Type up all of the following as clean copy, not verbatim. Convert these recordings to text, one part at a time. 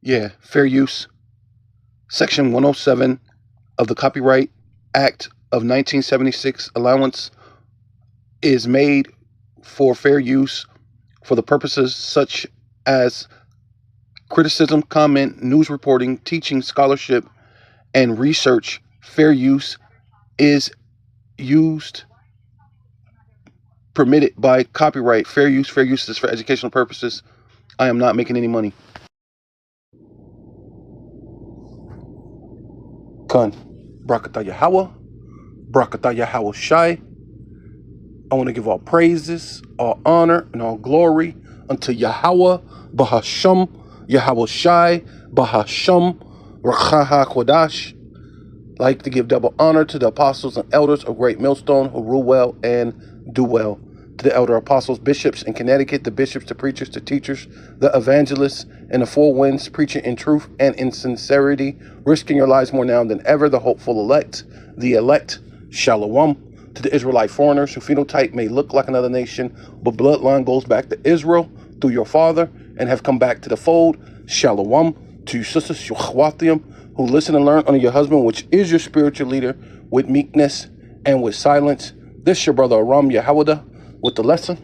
Yeah, fair use. Section 107 of the Copyright Act of 1976 allowance is made for fair use for the purposes such as criticism, comment, news reporting, teaching, scholarship, and research. Fair use is used permitted by copyright. Fair use is for educational purposes. I am not making any money. Kun. Brakatah Yahweh. Brakatah Yahweh Shai. I want to give all praises, all honor, and all glory unto Yahweh, Bahasham, Yahweh Shai, Bahasham, Rachaha Kodash. Like to give double honor to the apostles and elders of Great Millstone who rule well and do well. To the elder apostles, bishops in Connecticut, the bishops, the preachers, the teachers, the evangelists, and the four winds, preaching in truth and in sincerity, risking your lives more now than ever, the hopeful elect, Shalom. To the Israelite foreigners whose phenotype may look like another nation, but bloodline goes back to Israel through your father and have come back to the fold, Shalom. To you sisters, Shwathium, who listen and learn under your husband, which is your spiritual leader, with meekness and with silence. This your brother Aram Yahawada with the lesson.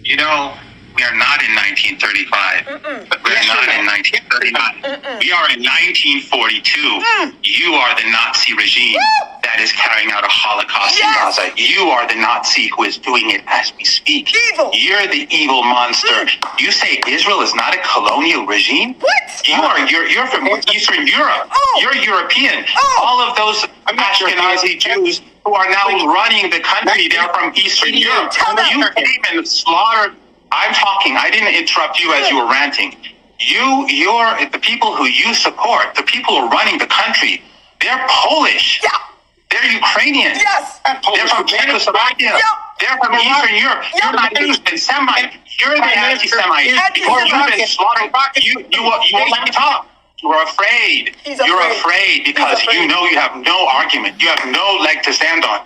You know, we are not in 1935. We're not in 1939. We are in 1942. You are the Nazi regime that is carrying out a Holocaust in Gaza. You are the Nazi who is doing it as we speak. Evil. You're the evil monster. You say Israel is not a colonial regime? What? You're from Eastern Europe. You're European. All of those Ashkenazi Jews who are now running the country, they're from Eastern Europe. You came and slaughtered. I'm talking. I didn't interrupt you as you were ranting. You're the people who you support, the people who are running the country, they're Polish. Yeah. They're Ukrainian. Yes. They're from Czechoslovakia. Yeah. They're from Eastern Europe. You're not an Semite. You're the anti-Semite. Because you've been slaughtering. You won't let me talk. You're afraid. You're afraid because you know you have no argument. You have no leg to stand on.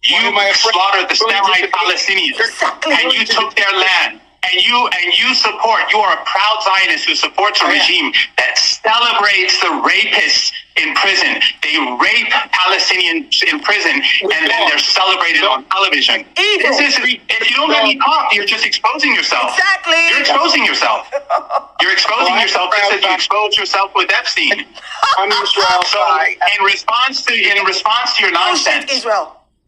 You slaughtered the Semite Palestinians, and you took their land. And you support, you are a proud Zionist who supports a regime that celebrates the rapists in prison. They rape Palestinians in prison, and then they're celebrated on television. This is, if you don't let me talk, you're just exposing yourself. Exactly. You're exposing yourself. You're exposing yourself just as you exposed yourself with Epstein. So in response to your nonsense,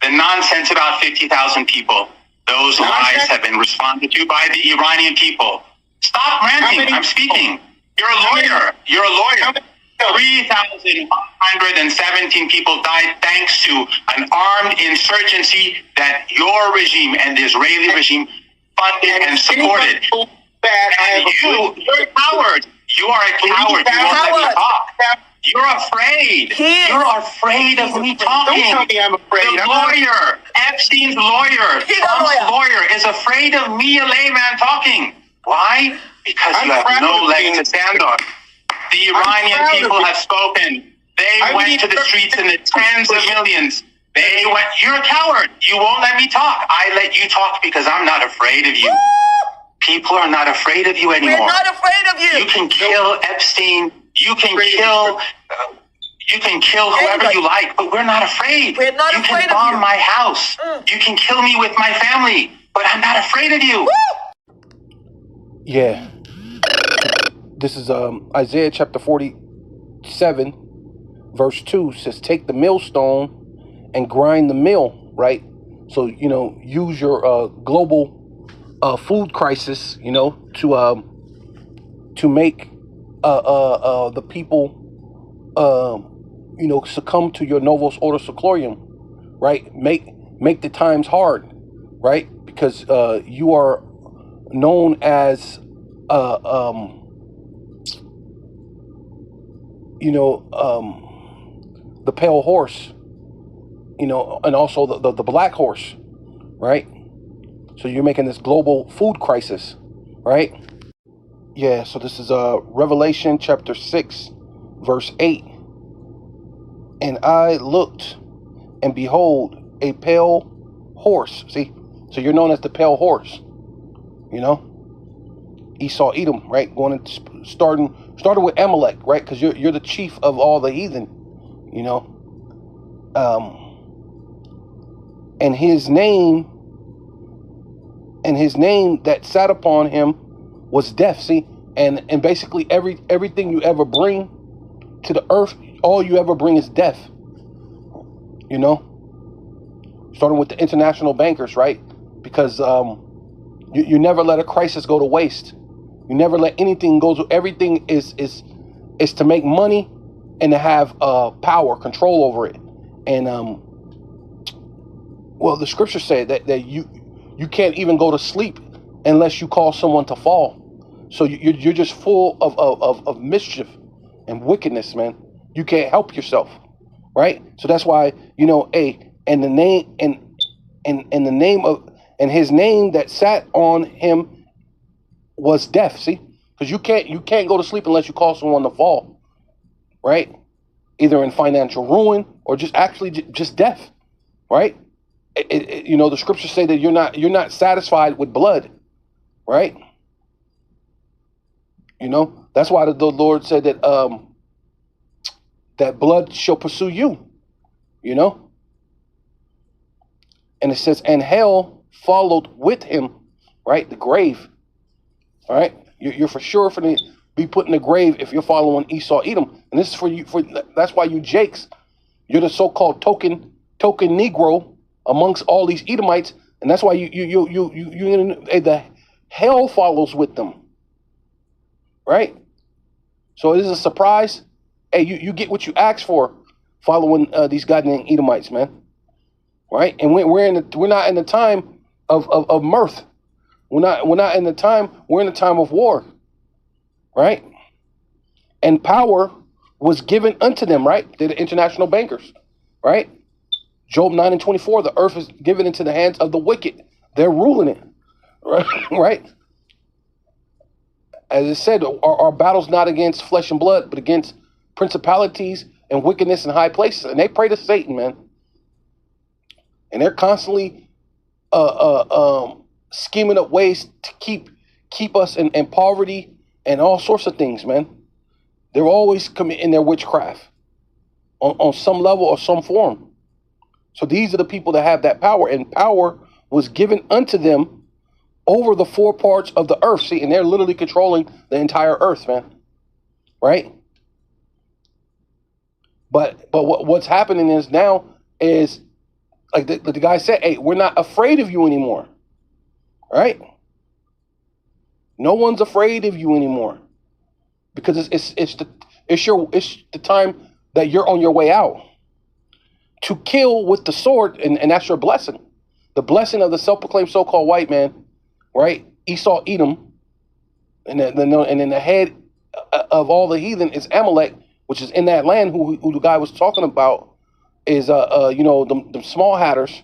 the nonsense about 50,000 people, those lies have been responded to by the Iranian people. Stop ranting. I'm speaking. You're a lawyer. 3,117 people died thanks to an armed insurgency that your regime and the Israeli regime funded and supported. And you're a coward. You are a coward. You won't let me talk. You're afraid. You're afraid of me talking. Don't tell me I'm afraid. The lawyer, Epstein's lawyer, Trump's lawyer, is afraid of me, a layman, talking. Why? Because you have no leg to stand on. The Iranian people have spoken. They went to the streets in the tens of millions. They went. You're a coward. You won't let me talk. I let you talk because I'm not afraid of you. People are not afraid of you anymore. We're not afraid of you. You can kill Epstein. You can kill whoever you like, but we're not afraid. We're not afraid of you. You can bomb my house. You can kill me with my family, but I'm not afraid of you. Yeah. This is Isaiah chapter 47, verse 2 says, take the millstone and grind the mill, right? So, use your global food crisis, to make the people, succumb to your Novus Ordo Seclorum, right? Make the times hard, right? Because you are known as, the pale horse, and also the black horse, right? So you're making this global food crisis, right? Yeah, so this is Revelation chapter 6, verse 8. And I looked, and behold, a pale horse. See? So you're known as the pale horse, Esau, Edom, right? Going and started with Amalek, right? Because you're the chief of all the heathen, you know. And his name that sat upon him was death. See, and basically everything you ever bring to the earth, all you ever bring is death. You know, starting with the international bankers, right? Because you never let a crisis go to waste. You never let anything go to. Everything is to make money and to have power, control over it. And well, the scriptures say that you can't even go to sleep unless you cause someone to fall. So you're just full of mischief and wickedness, man. You can't help yourself, right? So that's why, you know, and the name and the name of and his name that sat on him was death. See, because you can't go to sleep unless you cause someone to fall, right? Either in financial ruin or just actually just death, right? You know, the scriptures say that you're not satisfied with blood, right? You know, that's why the Lord said that that blood shall pursue you, you know. And it says, and hell followed with him, right? The grave, all right? You're for sure going to be put in the grave if you're following Esau, Edom. And this is for you. That's why you Jakes, you're the so-called token Negro amongst all these Edomites, and that's why the hell follows with them, right? So it is a surprise. Hey, you get what you asked for following these goddamn Edomites, man. Right? And we're not in the time of mirth. We're not in the time. We're in the time of war, right? And power was given unto them, right? They're the international bankers, right? Job 9:24. The earth is given into the hands of the wicked. They're ruling it, right? Right? As it said, our battle's not against flesh and blood, but against principalities and wickedness in high places. And they pray to Satan, man. And they're constantly scheming up ways to keep us in poverty and all sorts of things, man. They're always committing their witchcraft on some level or some form. So these are the people that have that power, and power was given unto them over the four parts of the earth. See, and they're literally controlling the entire earth, man. Right? But what's happening is now is, like the guy said, hey, we're not afraid of you anymore, right? No one's afraid of you anymore because it's the time that you're on your way out to kill with the sword, and that's your blessing, the blessing of the self-proclaimed so-called white man, right? Esau, Edom, and then the head of all the heathen is Amalek, which is in that land who the guy was talking about. Is you know, the small hatters,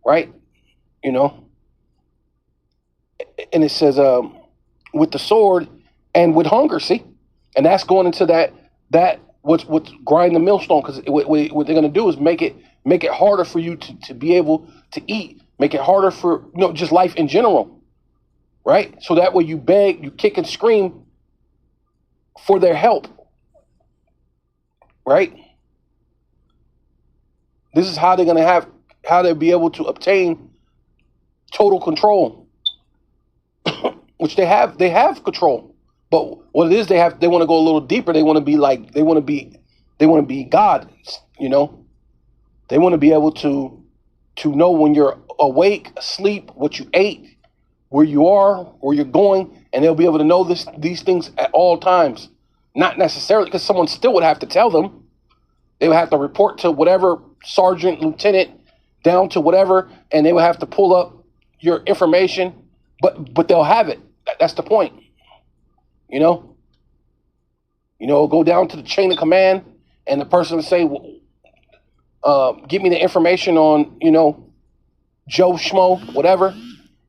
right? You know, and it says with the sword and with hunger. See, and that's going into that what's grind the millstone, because what they're going to do is make it harder for you to be able to eat, make it harder for, you know, just life in general, right? So that way you beg, you kick and scream for their help, right? This is how they'll be able to obtain total control, which they have control. But what it is, they want to go a little deeper. They want to be God, you know. They want to be able to know when you're awake, asleep, what you ate, where you are, where you're going, and they'll be able to know these things at all times. Not necessarily because someone still would have to tell them. They would have to report to whatever sergeant, lieutenant, down to whatever, and they would have to pull up your information, but they'll have it. That's the point. You know, go down to the chain of command, and the person would say, give me the information on, you know, Joe Schmo, whatever,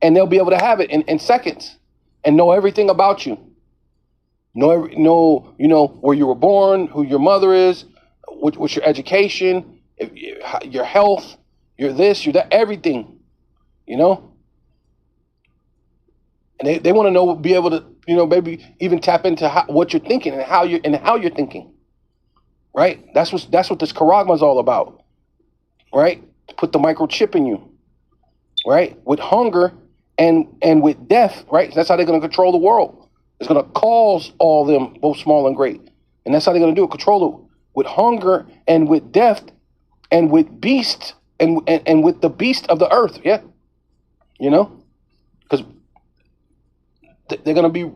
and they'll be able to have it in seconds and know everything about you. Know, you know, where you were born, who your mother is, what's your education, your health, your this, your that, everything, you know. And they want to know, be able to maybe even tap into what you're thinking and how you're thinking, right? That's what this charagma is all about, right? To put the microchip in you, right? With hunger and with death, right? That's how they're going to control the world. It's going to cause all them, both small and great, and that's how they're going to do it. Control it with hunger and with death and with beast and with the beast of the earth, yeah, because they're going to be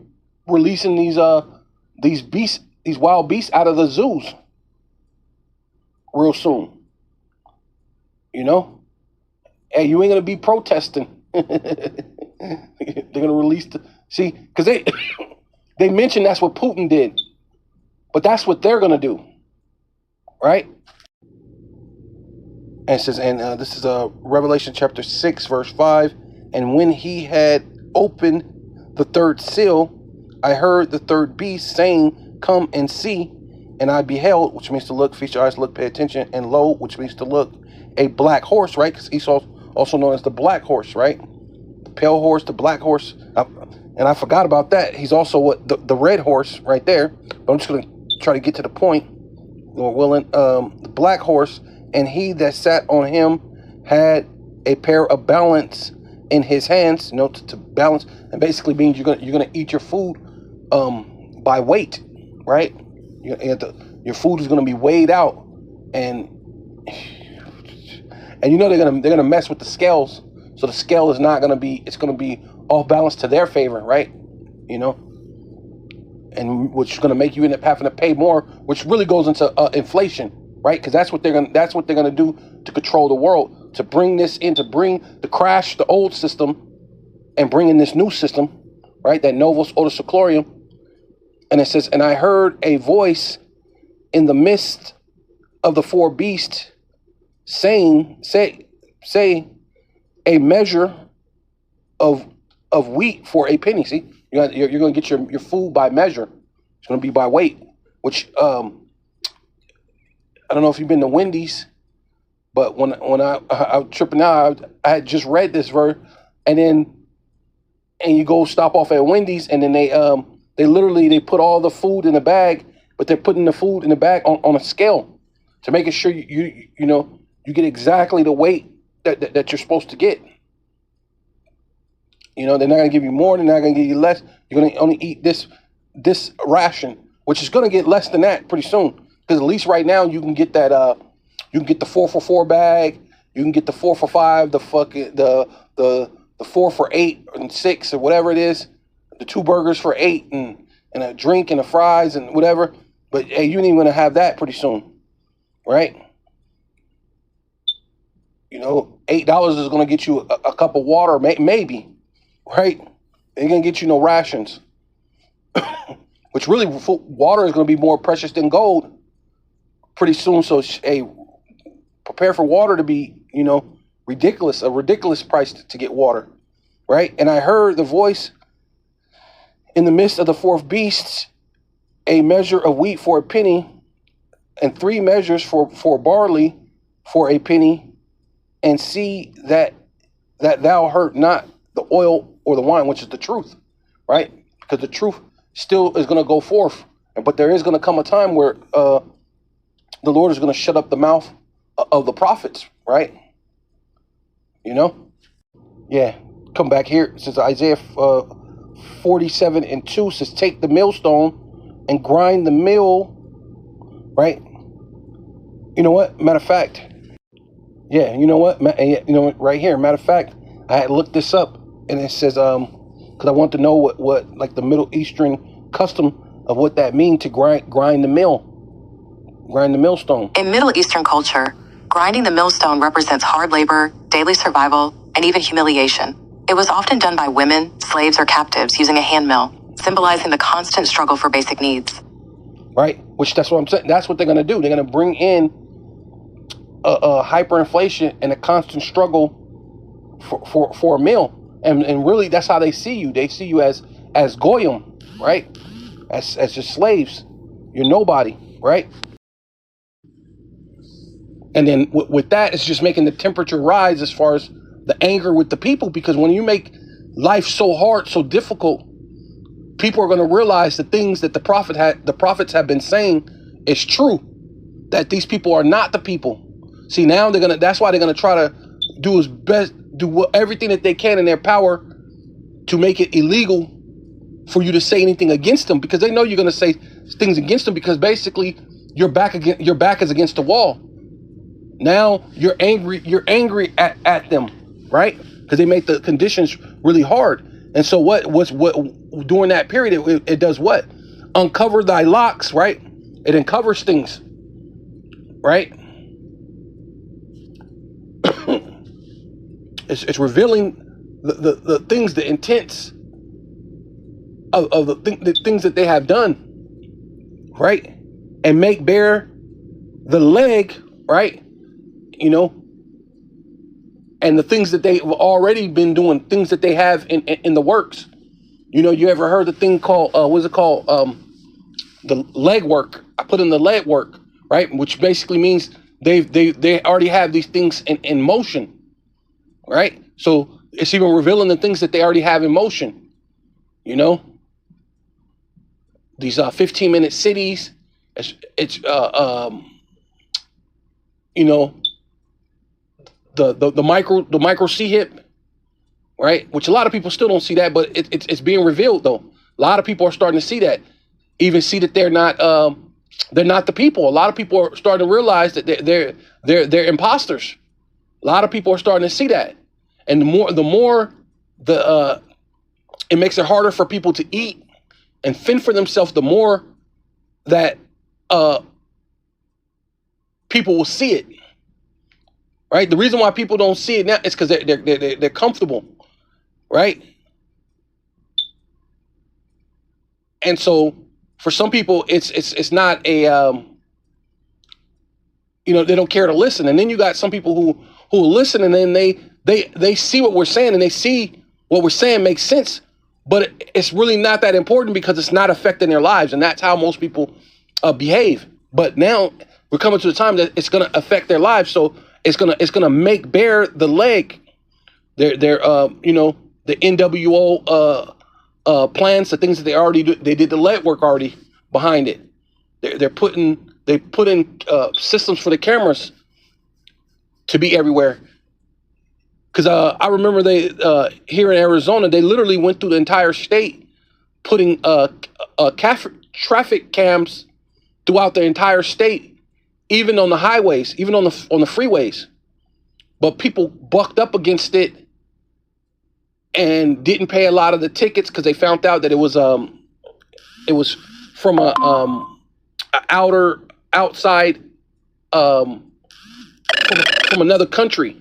releasing these beasts, these wild beasts out of the zoos real soon. Hey, you ain't going to be protesting. They're going to release because they mentioned that's what Putin did, but that's what they're going to do, right? And it says, and this is Revelation chapter 6, verse 5. And when he had opened the third seal, I heard the third beast saying, "Come and see." And I beheld, which means to look, feast your eyes, look, pay attention, and lo, which means to look, a black horse, right? Because Esau, also known as the black horse, right? The pale horse, the black horse. And I forgot about that. He's also the red horse right there. But I'm just going to try to get to the point, Lord willing. The black horse, and he that sat on him had a pair of balance in his hands, to balance, and basically means you're gonna eat your food by weight, right? Your food is gonna be weighed out, and they're gonna mess with the scales, so the scale is not gonna be, it's gonna be off balance to their favor, right? And which is gonna make you end up having to pay more, which really goes into inflation, right? Because that's what they're gonna do to control the world, to bring the crash the old system and bring in this new system, right? That Novus Ordo Seclorum. And it says, and I heard a voice in the midst of the four beasts saying, say a measure of wheat for a penny. See, you're going to get your food by measure. It's going to be by weight, which I don't know if you've been to Wendy's, but when I was tripping out, I had just read this verse, and you go stop off at Wendy's, and then they literally put all the food in the bag, but they're putting the food in the bag on a scale to making sure you get exactly the weight that you're supposed to get. They're not going to give you more, they're not going to give you less. You're going to only eat this ration, which is going to get less than that pretty soon. Because at least right now you can get that you can get the 4 for $4 bag, you can get the 4 for $5, the 4 for $8 and $6 or whatever it is, the 2 burgers for $8 and a drink and the fries and whatever. But hey, you ain't even gonna have that pretty soon, right? $8 is gonna get you a cup of water, maybe, right? It ain't gonna get you no rations. Which really, water is gonna be more precious than gold pretty soon. So, hey, prepare for water to be, a ridiculous price to get water, right? And I heard the voice in the midst of the fourth beast, a measure of wheat for a penny, and 3 measures for barley for a penny, and see that thou hurt not the oil or the wine, which is the truth, right? Because the truth still is going to go forth, but there is going to come a time where the Lord is going to shut up the mouth of the prophets, right? Yeah. Come back here. It says Isaiah 47:2 says, take the millstone and grind the mill, right? You know what? Matter of fact, yeah, you know what? Right here. Matter of fact, I had looked this up, and it says, because I want to know what like the Middle Eastern custom of what that means to grind the millstone. In Middle Eastern culture, grinding the millstone represents hard labor, daily survival, and even humiliation. It was often done by women, slaves, or captives using a hand mill, symbolizing the constant struggle for basic needs. Right, which that's what I'm saying. That's what they're going to do. They're going to bring in a hyperinflation and a constant struggle for a meal. And really, that's how they see you. They see you as goyim, right? As just slaves. You're nobody, right? And then with that, it's just making the temperature rise as far as the anger with the people, because when you make life so hard, so difficult, people are going to realize the things that the prophets have been saying is true, that these people are not the people. See, now that's why they're going to try to do everything that they can in their power to make it illegal for you to say anything against them, because they know you're going to say things against them, because basically your back is against the wall. Now you're angry at them, right? Because they make the conditions really hard. And so what during that period, it does what? Uncover thy locks, right? It uncovers things, right? It's revealing the things, the intents of the things that they have done, right? And make bare the leg, right? You know, and the things that they've already been doing, things that they have in the works. You know, you ever heard the thing called, what's it called? The leg work. I put in the leg work, right? Which basically means they already have these things in motion, right? So it's even revealing the things that they already have in motion, you know? These 15-minute cities, it's you know, the micro C-hip, right? Which a lot of people still don't see that, but it's being revealed though. A lot of people are starting to see that, even see that they're not the people. A lot of people are starting to realize that they're imposters. A lot of people are starting to see that, and the more it makes it harder for people to eat and fend for themselves. The more that people will see it. Right? The reason why people don't see it now is because they're comfortable, right? And so for some people, it's not a you know, they don't care to listen. And then you got some people who listen, and then they see what we're saying, and they see what we're saying makes sense, but it's really not that important because it's not affecting their lives, and that's how most people behave. But now we're coming to the time that it's going to affect their lives, so it's gonna make bare the leg. Their you know, the NWO plans, the things that they did the leg work already behind it. They put in systems for the cameras to be everywhere. Because I remember they here in Arizona, they literally went through the entire state putting traffic cams throughout the entire state. Even on the highways, even on the freeways, but people bucked up against it and didn't pay a lot of the tickets because they found out that it was from a outside from another country.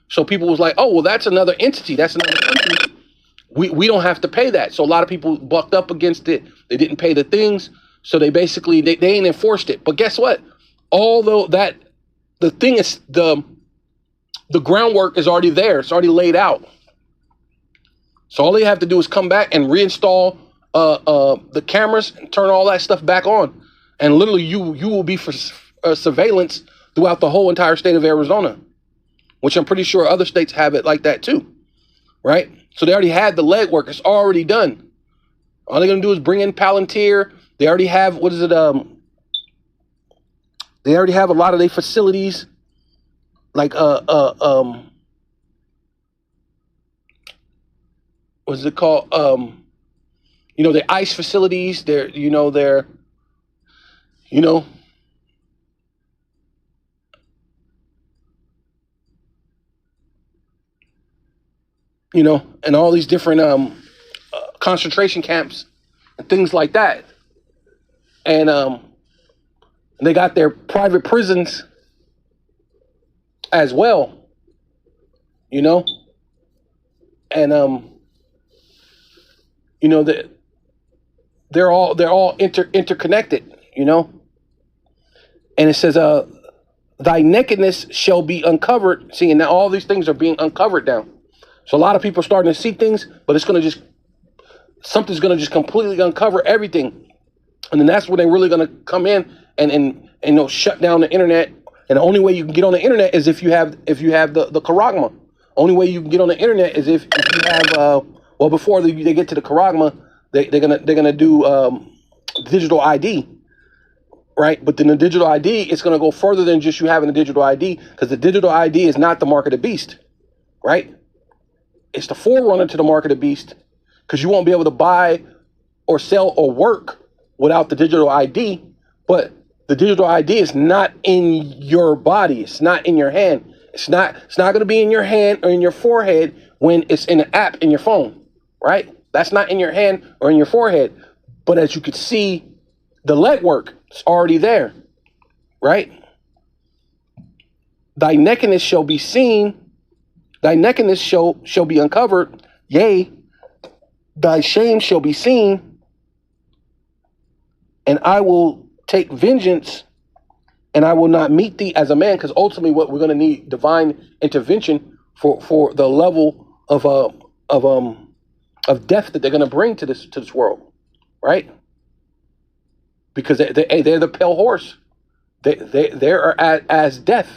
So people was like, oh well, that's another entity, that's another country. We don't have to pay that. So a lot of people bucked up against it. They didn't pay the things, so they basically they ain't enforced it. But guess what? Although that the thing is the groundwork is already there, it's already laid out. So all they have to do is come back and reinstall the cameras and turn all that stuff back on, and literally you will be for surveillance throughout the whole entire state of Arizona, which I'm pretty sure other states have it like that too, right? So they already had the legwork; it's already done. All they're gonna do is bring in Palantir. They already have They already have a lot of their facilities, like what's it called? You know, the ICE facilities. They're you know and all these different concentration camps and things like that, and they got their private prisons as well, you know, and you know that they're all interconnected, you know. And it says, "Thy nakedness shall be uncovered." See, and now all these things are being uncovered now. So a lot of people are starting to see things, but something's gonna just completely uncover everything, and then that's when they're really gonna come in and shut down the internet. And the only way you can get on the internet is if you have the charagma. Only way you can get on the internet is if you have before they get to the charagma, They're gonna do digital ID, right? But then the digital ID, it's gonna go further than just you having a digital ID, because the digital ID is not the mark of the beast, right? It's the forerunner to the mark of the beast, because you won't be able to buy or sell or work without the digital ID. But the digital ID is not in your body. It's not in your hand. It's not going to be in your hand or in your forehead when it's in an app in your phone, right? That's not in your hand or in your forehead. But as you could see, the legwork is already there, right? Thy nakedness shall be seen. Thy nakedness shall be uncovered. Yea, thy shame shall be seen. And I will take vengeance, and I will not meet thee as a man, because ultimately what we're going to need divine intervention for the level of death that they're going to bring to this world, right? Because they're the pale horse. They are as death,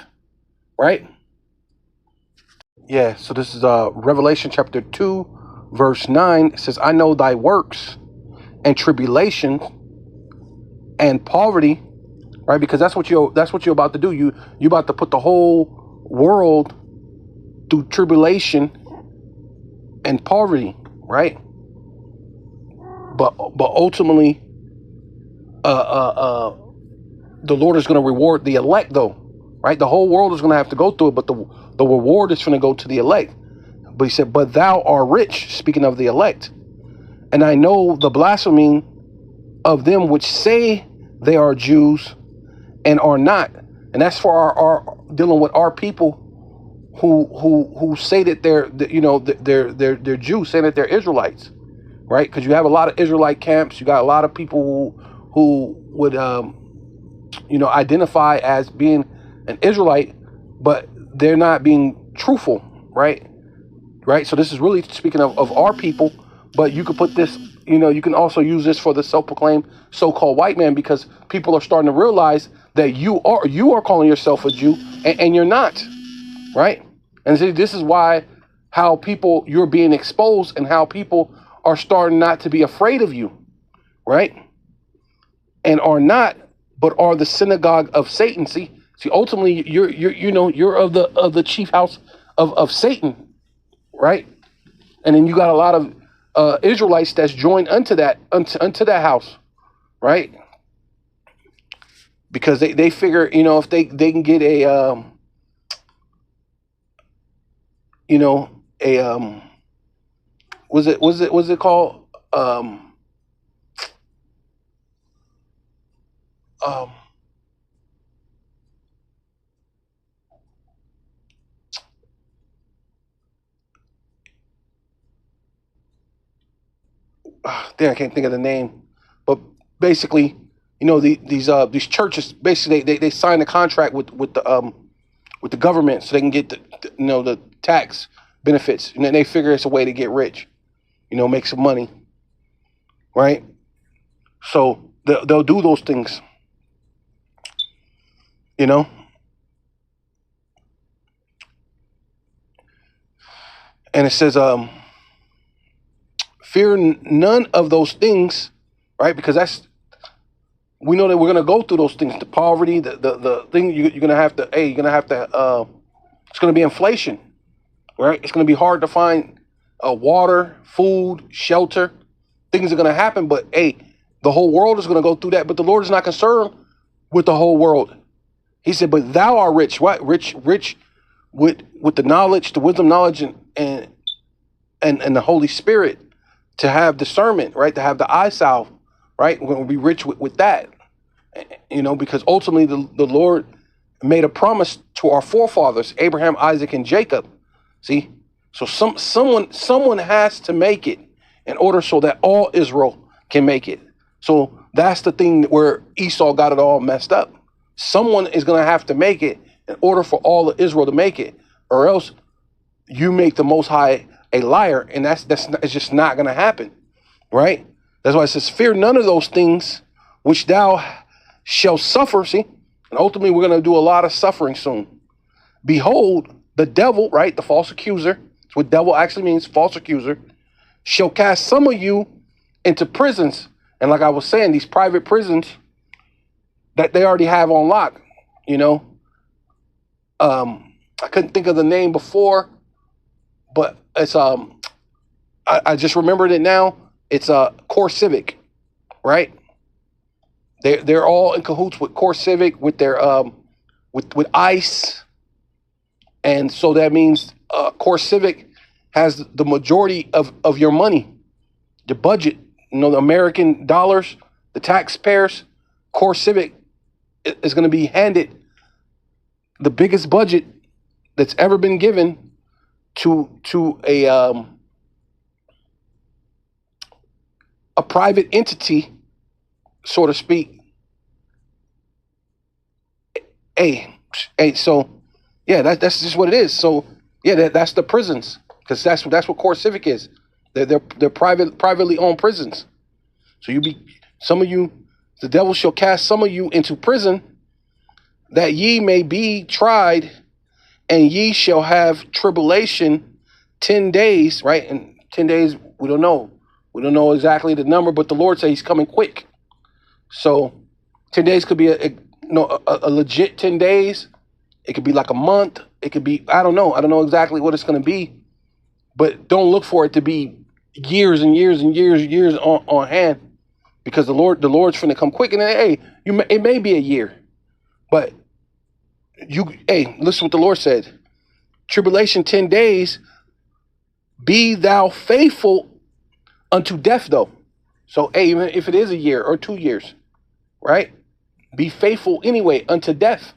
right? Yeah. So this is Revelation chapter 2, verse 9. It says, "I know thy works and tribulation and poverty," right? Because that's what you're about to do. You about to put the whole world through tribulation and poverty, right? But ultimately, the Lord is going to reward the elect, though, right? The whole world is going to have to go through it, but the reward is going to go to the elect. But he said, "But thou art rich," speaking of the elect, "and I know the blasphemy of them which say they are Jews and are not." And that's for our dealing with our people who say that they're Jews, saying that they're Israelites, right? Because you have a lot of Israelite camps. You got a lot of people who would identify as being an Israelite, but they're not being truthful, right? Right. So this is really speaking of our people, but you could put this, you can also use this for the self-proclaimed so-called white man, because people are starting to realize that you are calling yourself a Jew and you're not, right? And see, this is why you're being exposed, and how people are starting not to be afraid of you, right? And are not, but are the synagogue of Satan. See, ultimately you're of the chief house of Satan, right? And then you got a lot of Israelites that's joined unto that house, right? Because they figure, if they can get was it called I can't think of the name, but basically, these churches, basically they sign a contract with the government so they can get the tax benefits, and then they figure it's a way to get rich, make some money, right? So they'll do those things, and it says, "Fear none of those things," right? Because we know that we're gonna go through those things, the poverty, the thing you're gonna have to. It's gonna be inflation, right? It's gonna be hard to find water, food, shelter. Things are gonna happen, but the whole world is gonna go through that. But the Lord is not concerned with the whole world. He said, "But thou art rich." What? Rich with the knowledge, the wisdom, knowledge, and the Holy Spirit, to have discernment, right? To have the eye salve, right? We're going to be rich with that, because ultimately the Lord made a promise to our forefathers, Abraham, Isaac, and Jacob. See, so someone has to make it in order so that all Israel can make it. So that's the thing where Esau got it all messed up. Someone is going to have to make it in order for all of Israel to make it, or else you make the Most High a liar, and it's just not going to happen, right? That's why it says, "Fear none of those things which thou shalt suffer." See, and ultimately we're going to do a lot of suffering soon. "Behold, the devil," right, the false accuser, that's what devil actually means, false accuser, "shall cast some of you into prisons. And like I was saying, these private prisons that they already have on lock, you know. I couldn't think of the name before, but it's I just remembered it now. It's Core Civic, right? They're all in cahoots with Core Civic, with their with ICE, and so that means Core Civic has the majority of your money, your budget. You know, the American dollars, the taxpayers. Core Civic is going to be handed the biggest budget that's ever been given to a private entity, so to speak. Hey, so yeah, that's just what it is. So yeah, that's the prisons, because that's what Core Civic is. They're privately owned prisons. So some of you, the devil shall cast some of you into prison, that ye may be tried, and ye shall have tribulation 10 days, right? And 10 days, we don't know. We don't know exactly the number, but the Lord says he's coming quick. So 10 days could be a legit 10 days. It could be like a month. It could be, I don't know. I don't know exactly what it's going to be, but don't look for it to be years and years and years on hand, because the Lord's going to come quick. And hey, it may be a year, but listen what the Lord said. Tribulation 10 days, be thou faithful unto death, though. So, even if it is a year or 2 years, right? Be faithful anyway unto death.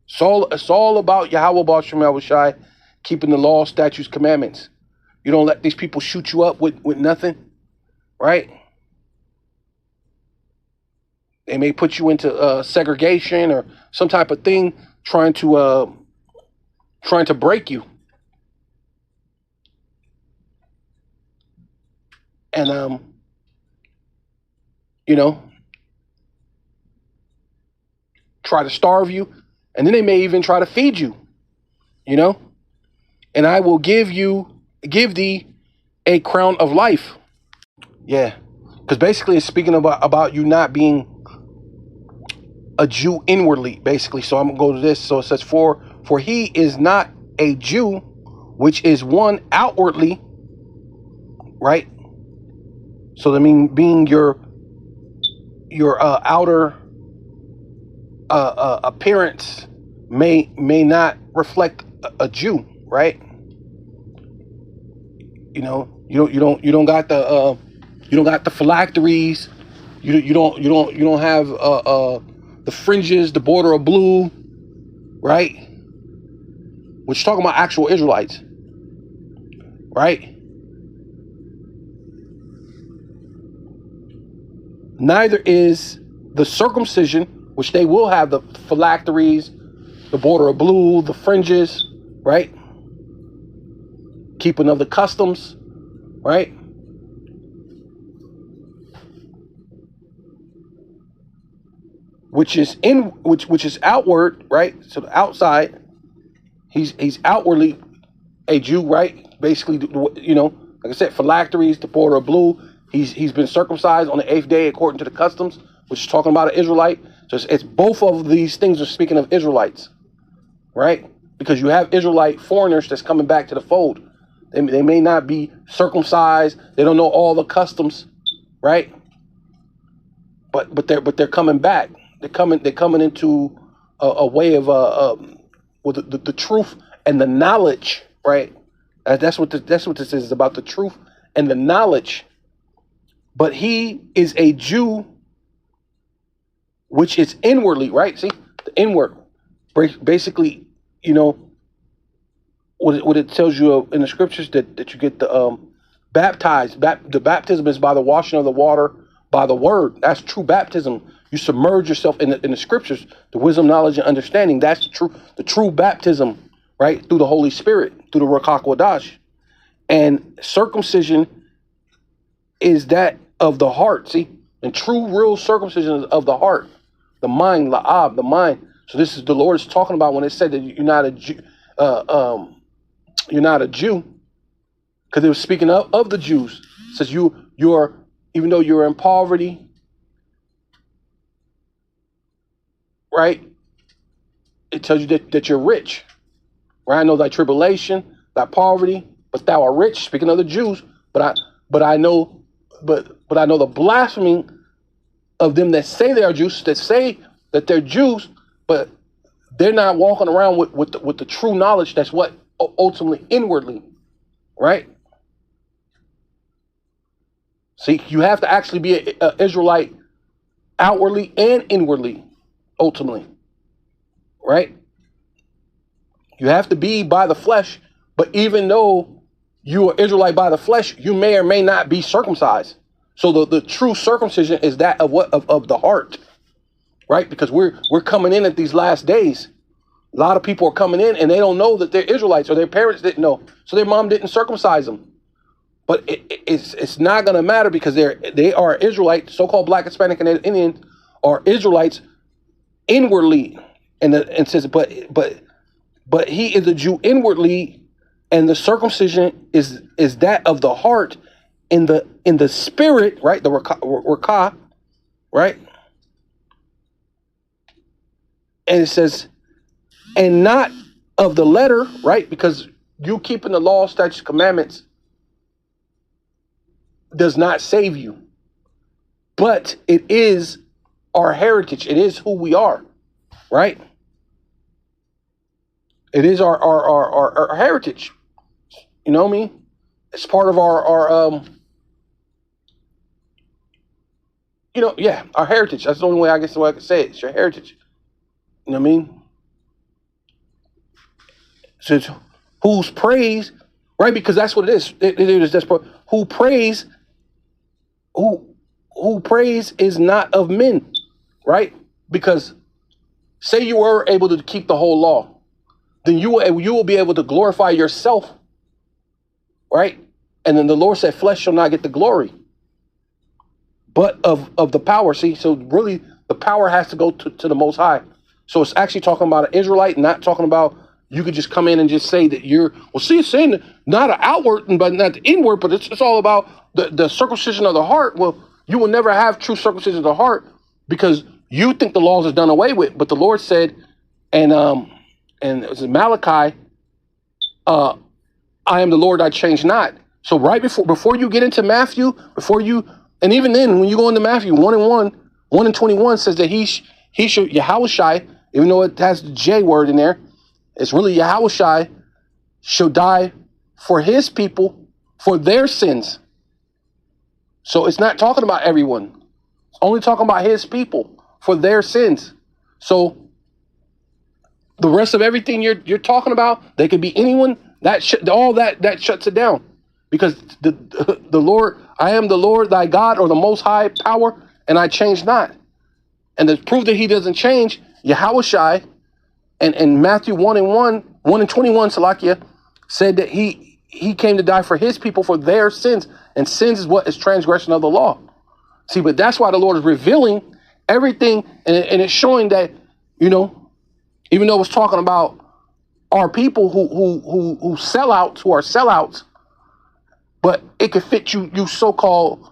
It's all about Yahweh B'Shem Yahushai, keeping the law, statutes, commandments. You don't let these people shoot you up with nothing, right? They may put you into segregation or some type of thing, trying to break you. And try to starve you, and then they may even try to feed you, and I will give thee a crown of life. Yeah, because basically it's speaking about you not being a Jew inwardly, basically. So I'm gonna go to this. So it says, for he is not a Jew, which is one outwardly, right? So I mean, being your outer appearance may not reflect a Jew, right? You don't got the phylacteries, you don't have the fringes, the border of blue, right? Which is talking about actual Israelites, right? Neither is the circumcision, which they will have the phylacteries, the border of blue, the fringes, right? Keeping of the customs, right? Which is outward, right? So the outside, he's outwardly a Jew, right? Basically, like I said, phylacteries, the border of blue. He's been circumcised on the 8th day according to the customs, which is talking about an Israelite. So it's both of these things are speaking of Israelites, right? Because you have Israelite foreigners that's coming back to the fold. They may not be circumcised. They don't know all the customs, right? But they're coming back. They're coming into a way of with the truth and the knowledge, right? That's what this is about, the truth and the knowledge. But he is a Jew, which is inwardly, right? See, the inward, basically, what it tells you in the scriptures that you get the baptized. The baptism is by the washing of the water by the word. That's true baptism. You submerge yourself in the scriptures, the wisdom, knowledge, and understanding. That's the true baptism, right? Through the Holy Spirit, through the Ruach HaKodesh. And circumcision is that of the heart. See, and true, real circumcision is of the heart, the mind, la'ab, the mind. So this is the Lord is talking about when it said that you're not a Jew, you're not a Jew, because it was speaking of the Jews. It says you're even though you're in poverty, right? It tells you that you're rich, right? I know thy tribulation, thy poverty, but thou art rich. Speaking of the Jews, but I know the blasphemy of them that say they are Jews, that say that they're Jews, but they're not walking around with the true knowledge. That's what ultimately inwardly, right? See, you have to actually be an Israelite outwardly and inwardly, ultimately, right? You have to be by the flesh, but even though you are Israelite by the flesh, you may or may not be circumcised. So the true circumcision is that of the heart, right? Because we're coming in at these last days. A lot of people are coming in and they don't know that they're Israelites, or their parents didn't know, so their mom didn't circumcise them. But it's not going to matter, because they are Israelites. So-called Black, Hispanic, and Indian are Israelites inwardly, and says, but he is a Jew inwardly, and the circumcision is that of the heart, in the spirit, right? The rakah, right? And it says, and not of the letter, right? Because you keeping the law, statutes, commandments does not save you, but it is our heritage. It is who we are, right? It is our heritage. You know what I mean? It's part of our our heritage. That's the only way I guess the way I can say it. It's your heritage. You know what I mean? So it's whose praise, right? Because that's what it is. It is that's who praise. Who praise is not of men, right? Because say you were able to keep the whole law, then you will be able to glorify yourself, right? And then the Lord said, flesh shall not get the glory, but of the power. See, so really the power has to go to the Most High. So it's actually talking about an Israelite, not talking about you could just come in and just say that it's saying not an outward, but not the inward, but it's all about the circumcision of the heart. Well, you will never have true circumcision of the heart, because you think the laws is done away with. But the Lord said, and it was in Malachi, I am the Lord, I change not. So right before you get into Matthew, and even then when you go into Matthew 1:21 says that he should Yahushai, even though it has the J word in there, it's really Yahushai shall die for his people, for their sins. So it's not talking about everyone. It's only talking about his people for their sins. So the rest of everything you're talking about, they could be anyone. That shuts it down, because the Lord, I am the Lord thy God, or the Most High power, and I change not. And to prove that he doesn't change, Yahushai, and Matthew 1:21, Salakia, said that he came to die for his people, for their sins. And sins is what is transgression of the law. See, but that's why the Lord is revealing everything, and it's showing that, even though it's talking about our people who sell out, who are sellouts, but it could fit you so-called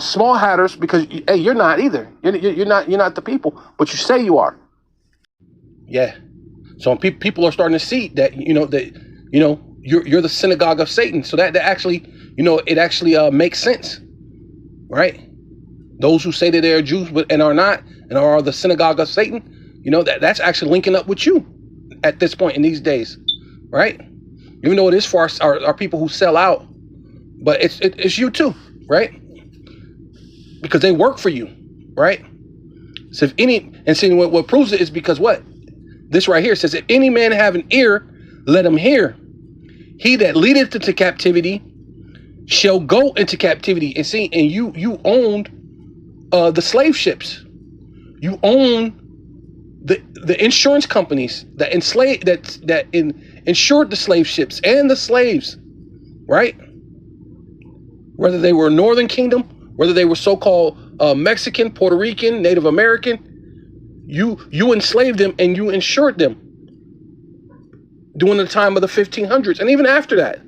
small hatters, because hey, you're not either. You're not the people, but you say you are. Yeah. So people are starting to see that you're the synagogue of Satan. So that actually it actually makes sense, right? Those who say that they're Jews and are not, and are the synagogue of Satan, that's actually linking up with you at this point in these days, right? Even though it is for our people who sell out, but it's you too, right? Because they work for you, right? So what proves it is because what? This right here says, if any man have an ear, let him hear. He that leadeth into captivity shall go into captivity. And see, and you owned the slave ships. You own the insurance companies that insured the slave ships and the slaves, right? Whether they were Northern Kingdom, whether they were so-called Mexican, Puerto Rican, Native American, you enslaved them and you insured them during the time of the 1500s, and even after that,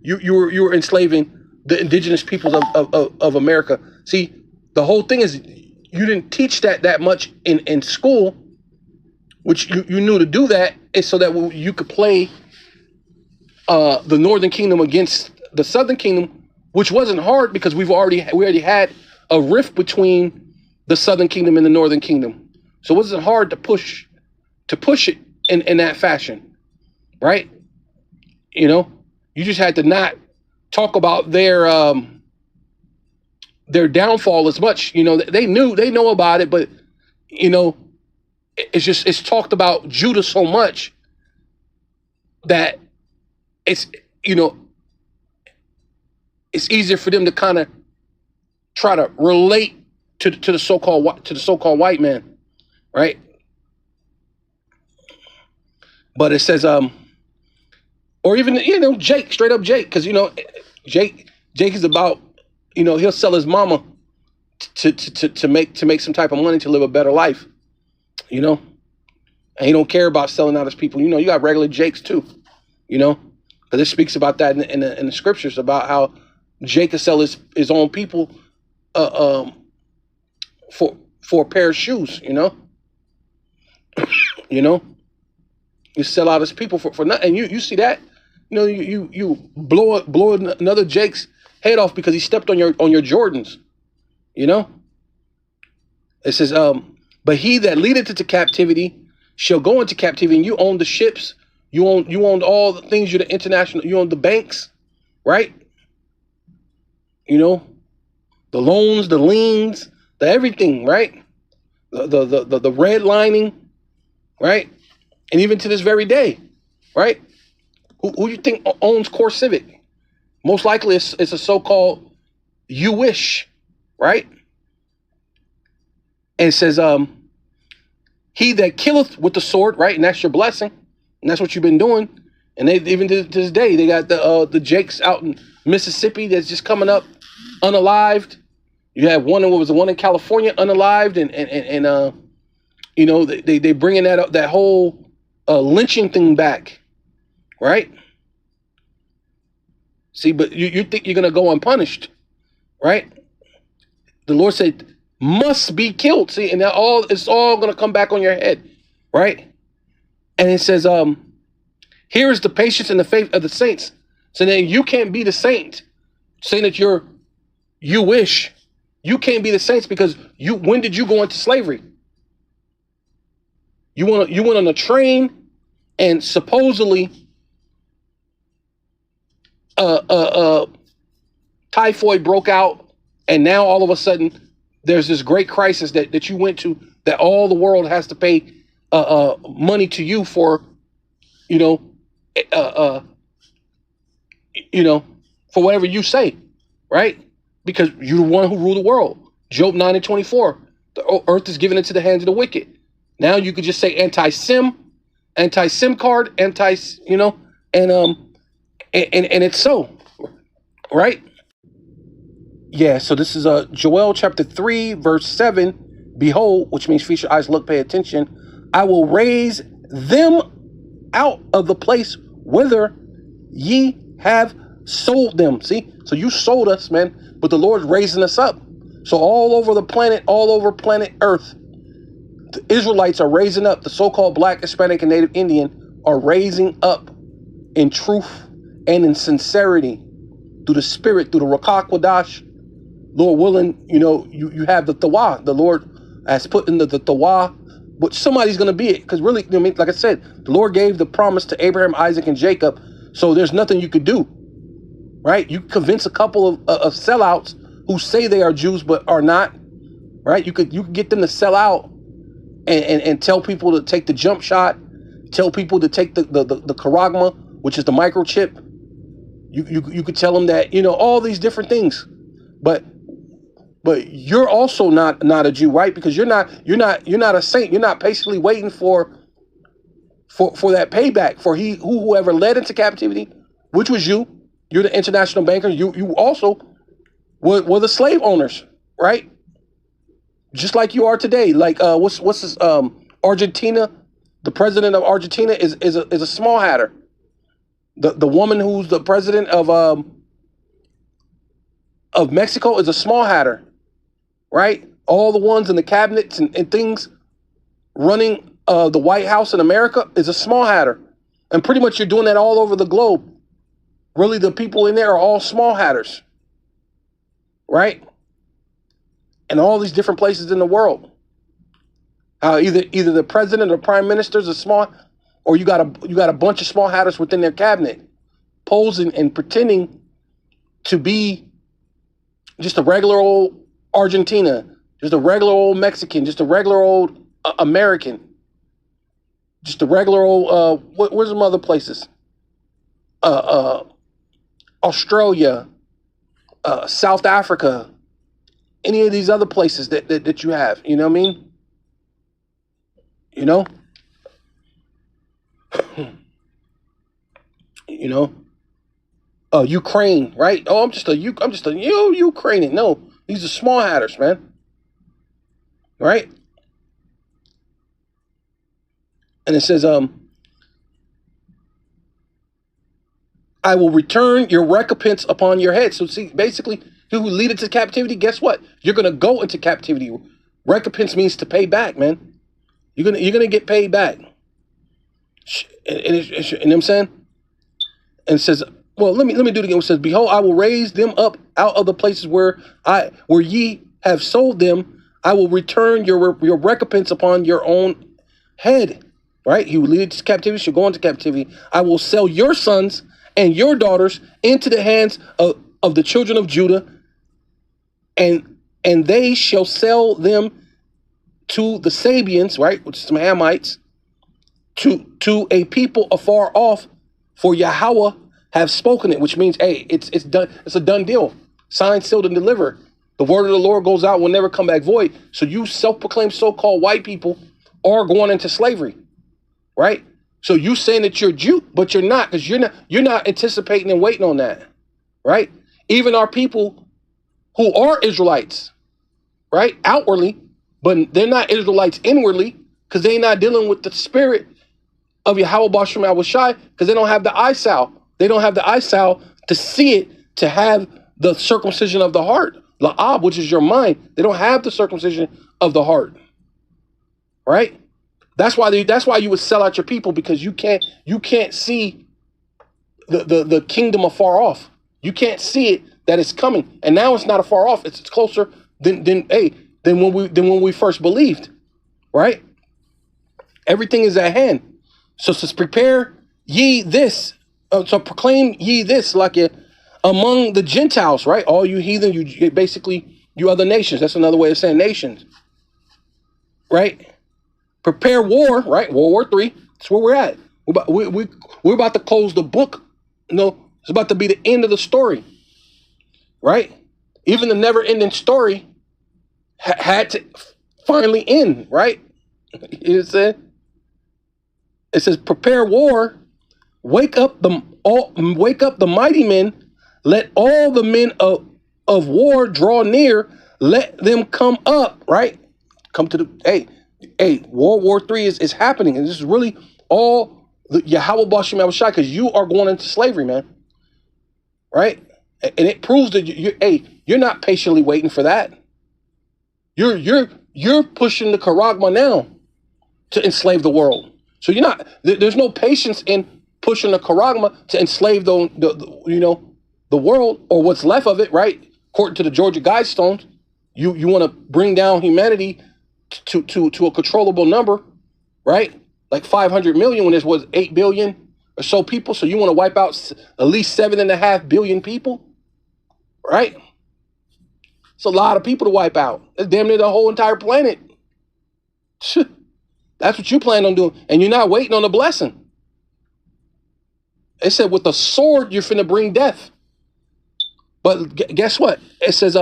you were enslaving the indigenous peoples of America. See, the whole thing is you didn't teach that much in school, which you knew to do that is so that you could play the Northern Kingdom against the Southern Kingdom, which wasn't hard because we already had a rift between the Southern Kingdom and the Northern Kingdom. So it wasn't hard to push it in that fashion, right? You know, you just had to not talk about their downfall as much. You know, they know about it, but you know, it's talked about Judah so much that it's, you know, it's easier for them to kind of try to relate to the so-called white man, right? But it says or even, you know, Jake, straight up Jake, because, you know, Jake is about, you know, he'll sell his mama to make some type of money to live a better life, you know, and he don't care about selling out his people. You know, you got regular Jakes too, you know, because it speaks about that in the scriptures about how Jake could sell his own people for a pair of shoes, you know, you know, you sell out his people for nothing. And you see that, you know, you blow another Jake's head off because he stepped on your Jordans, you know. It says, but he that leadeth into captivity shall go into captivity, and you own the ships, you own all the things, you're the international, you own the banks, right? You know, the loans, the liens, the everything, right? The redlining, right? And even to this very day, right? Who you think owns Core Civic? Most likely it's a so-called you wish, right? And it says, he that killeth with the sword, right? And that's your blessing. And that's what you've been doing. And they even to this day, they got the Jakes out in Mississippi that's just coming up unalived. You have one in California unalived, and you know, they bringing that whole lynching thing back, right? See, but you think you're gonna go unpunished, right? The Lord said, must be killed. See, and it's all gonna come back on your head, right? And it says, here is the patience and the faith of the saints. So then you can't be the saint, saying that you wish. You can't be the saints because when did you go into slavery? You went on a train and supposedly typhoid broke out, and now all of a sudden there's this great crisis that you went to, that all the world has to pay money to you for, you know, for whatever you say, right? Because you're the one who rule the world. Job 9:24, the earth is given into the hands of the wicked. Now you could just say anti-SIM card, you know, and it's so, right? Yeah, so this is Joel chapter 3, verse 7. Behold, which means feast your eyes, look, pay attention. I will raise them out of the place whither ye have sold them. See, so you sold us, man, but the Lord's raising us up. So all over the planet, all over planet Earth, the Israelites are raising up. The so-called Black, Hispanic, and Native Indian are raising up in truth and in sincerity through the Spirit, through the Rakah Quadash. Lord willing, you know, you have the Tawah. The Lord has put in the Tawah, but somebody's going to be it. Because really, I mean, like I said, the Lord gave the promise to Abraham, Isaac, and Jacob. So there's nothing you could do, right? You convince a couple of sellouts who say they are Jews but are not, right? You could get them to sell out and tell people to take the jump shot, tell people to take the charagma, which is the microchip. You could tell them that, you know, all these different things, but you're also not a Jew, right? Because you're not a saint. You're not patiently waiting for that payback for whoever led into captivity, which was you. You're the international banker. You also were the slave owners, right? Just like you are today. Like what's this? Argentina, the president of Argentina is a small hatter. The woman who's the president of of Mexico is a small hatter, right? All the ones in the cabinets and things running the White House in America is a small hatter. And pretty much you're doing that all over the globe. Really, the people in there are all small hatters, right? And all these different places in the world. Either the president or prime minister is a small, or you got a bunch of small hatters within their cabinet, posing and pretending to be just a regular old Argentina, just a regular old Mexican, just a regular old American, just a regular old where's some other places? Australia, South Africa, any of these other places that you have, you know what I mean? You know? You know? Ukraine, right? Oh, I'm just a Ukrainian. No, these are small hatters, man. Right? And it says, I will return your recompense upon your head. So see, basically, who lead it to captivity, guess what? You're gonna go into captivity. Recompense means to pay back, man. You're gonna get paid back. And you know what I'm saying? And it says, well, let me do it again. It says, behold, I will raise them up out of the places where ye have sold them. I will return your recompense upon your own head. Right? He will lead it to captivity, shall go into captivity. I will sell your sons and your daughters into the hands of the children of Judah, and they shall sell them to the Sabians, right, which is some Hamites, to a people afar off, for Yahweh have spoken it, which means, hey, it's done. It's a done deal. Signed, sealed, and delivered. The word of the Lord goes out, will never come back void. So you self-proclaimed so-called white people are going into slavery, right? So you saying that you're Jew, but you're not, because you're not anticipating and waiting on that, right? Even our people who are Israelites, right, outwardly, but they're not Israelites inwardly, because they're not dealing with the spirit of Yahweh Bashem Yahushai, because they don't have the eyesal. They don't have the eyesal to see it, to have the circumcision of the heart, la'ab, which is your mind. They don't have the circumcision of the heart, right? That's why you would sell out your people, because you can't see the kingdom afar off. You can't see it, that it's coming, and now it's not afar off. It's closer than when we first believed, right? Everything is at hand. So it says, prepare ye this. So proclaim ye this, like among the Gentiles, right? All you heathen, you other nations. That's another way of saying nations, right? Prepare war, right? World War III. That's where we're at. We're about to close the book. You know, it's about to be the end of the story, right? Even the never-ending story had to finally end, right? You know what I'm saying? It says, prepare war. Wake up the mighty men. Let all the men of war draw near. Let them come up, right? Come to the World War III is happening, and this is really all the Yahweh Bashem Yahushai, because you are going into slavery, man. Right? And it proves that you're not patiently waiting for that. You're pushing the Karagma now to enslave the world. So there's no patience in pushing the Karagma to enslave the world, or what's left of it, right? According to the Georgia Guidestones, you want to bring down humanity to a controllable number, right? Like 500 million when there was 8 billion or so people. So you want to wipe out at least 7.5 billion people, right? It's a lot of people to wipe out. That's damn near the whole entire planet. That's what you plan on doing, and you're not waiting on a blessing. It said with the sword you're finna bring death. But guess what? It says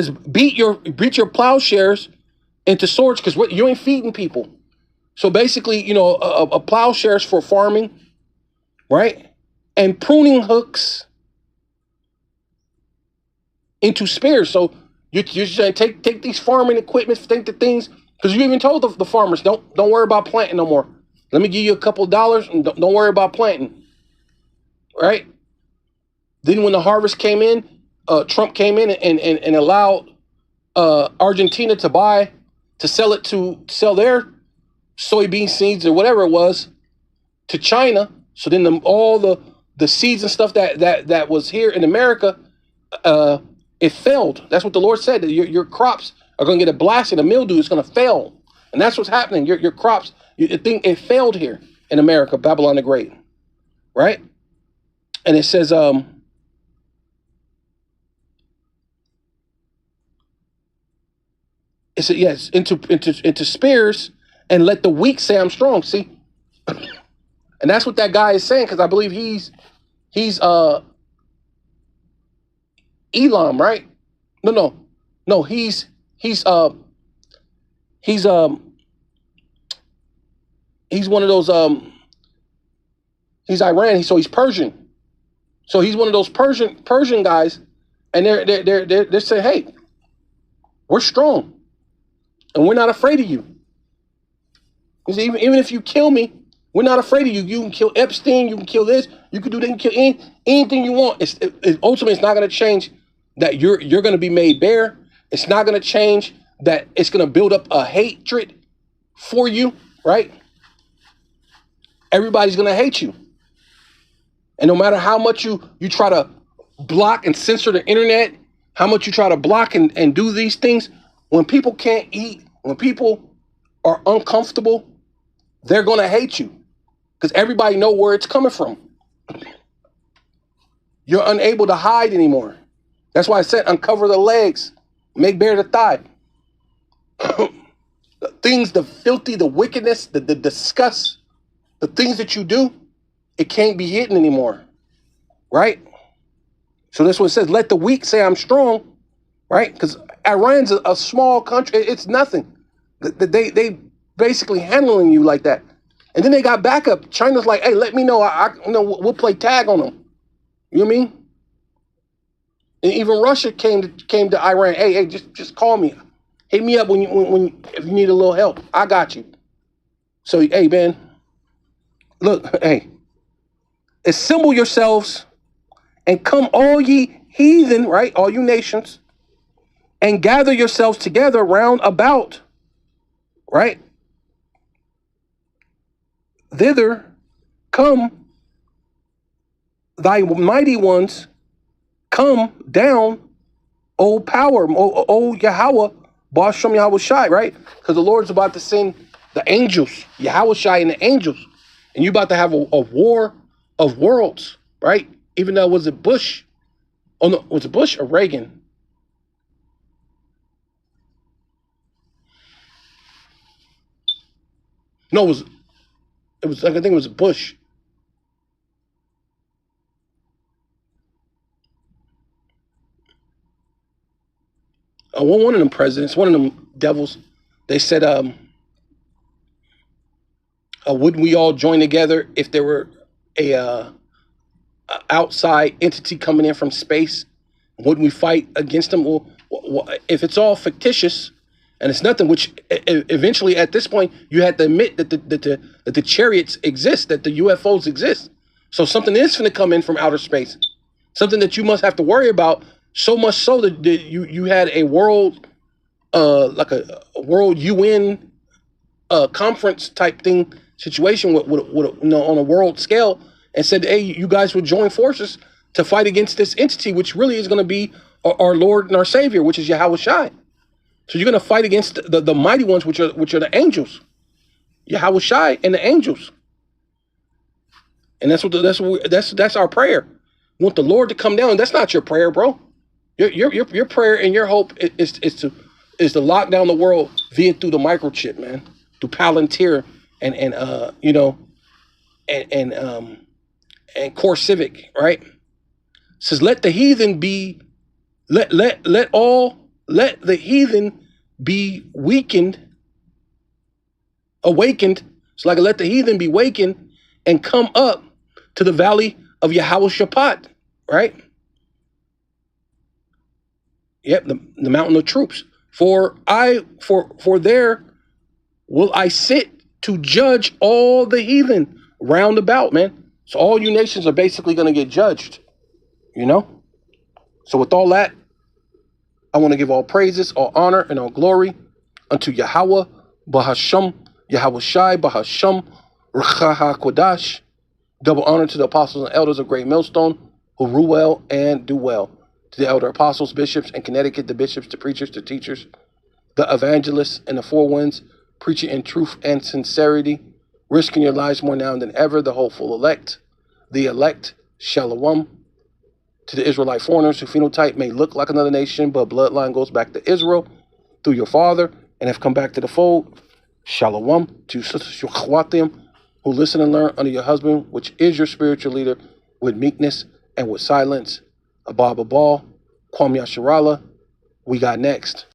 beat your plowshares into swords, because you ain't feeding people. So basically, a plowshares for farming, right? And pruning hooks into spears. So you're saying take these farming equipment, take the things, because you even told the farmers, don't worry about planting no more. Let me give you a couple of dollars and don't worry about planting, right? Then when the harvest came in, Trump came in and allowed Argentina to sell their soybean seeds or whatever it was to China. So then all the seeds and stuff that was here in America, it failed. That's what the Lord said. That your crops are going to get a blast and a mildew. It's going to fail, and that's what's happening. Your crops, it failed here in America, Babylon the Great, right? And it says, it said yes, into spears, and let the weak say I'm strong. See, and that's what that guy is saying, because I believe he's Elam, right? No, he's one of those he's Iran, so he's Persian. So he's one of those Persian guys, and they're saying, hey, we're strong and we're not afraid of you. Even if you kill me, we're not afraid of you. You can kill Epstein, you can kill this, you can do that, you can kill anything you want. Ultimately, it's not going to change that you're going to be made bare. It's not going to change that it's going to build up a hatred for you, right? Everybody's going to hate you. And no matter how much you try to block and censor the internet, how much you try to block and do these things, when people can't eat, when people are uncomfortable, they're going to hate you, because everybody know where it's coming from. You're unable to hide anymore. That's why I said uncover the legs, make bare the thigh. The things, the filthy, the wickedness, the disgust, the things that you do, it can't be hidden anymore, right? So that's what it says. Let the weak say I'm strong, right? Because Iran's a small country. It's nothing. They basically handling you like that. And then they got backup. China's like, hey, let me know. We'll play tag on them. You know what I mean? And even Russia came to Iran. Hey, just call me. Hit me up if you need a little help. I got you. So, hey, man, look, hey, assemble yourselves and come all ye heathen, right? All you nations, and gather yourselves together round about, right? Thither come thy mighty ones, come down, O power, O Yahweh, Basham Yahweh Shai, right? Because the Lord's about to send the angels, Yahweh Shai and the angels, and you're about to have a war of worlds, right? Even though was it Bush? Oh no, was it Bush or Reagan? No, it was I think it was Bush. One of them presidents, one of them devils, they said, wouldn't we all join together if there were a outside entity coming in from space? Wouldn't we fight against them? Well, if it's all fictitious and it's nothing, which eventually at this point you had to admit that the chariots exist, that the UFOs exist. So something is going to come in from outer space, something that you must have to worry about. So much so that you had a world, like a world UN conference type thing situation with on a world scale, and said, hey, you guys would join forces to fight against this entity, which really is going to be our Lord and our Savior, which is Yahweh Shai. So you're going to fight against the mighty ones, which are the angels, Yahweh Shai and the angels. And that's our prayer. We want the Lord to come down. That's not your prayer, bro. Your prayer and your hope is to lock down the world via through the microchip, man, through Palantir and Core Civic, right? It says let the heathen be let the heathen be awakened. It's like let the heathen be wakened and come up to the valley of Yahweh Shaphat, right? Yep, the mountain of troops. For there will I sit to judge all the heathen round about, man. So all you nations are basically going to get judged. You know? So with all that, I want to give all praises, all honor, and all glory unto Yahweh, Bahasham, Yahweh Shai, Bahasham, Rchaha Kodash. Double honor to the apostles and elders of Great Millstone, who rule well and do well. To the elder apostles, bishops, and Connecticut, the bishops, the preachers, the teachers, the evangelists, and the four winds, preaching in truth and sincerity, risking your lives more now than ever, the hopeful elect, the elect, Shalom. To the Israelite foreigners whose phenotype may look like another nation, but bloodline goes back to Israel through your father and have come back to the fold, Shalom. To sisters Yochwatim, who listen and learn under your husband, which is your spiritual leader, with meekness and with silence. Abba Babal, Kwam Yasharala, we got next.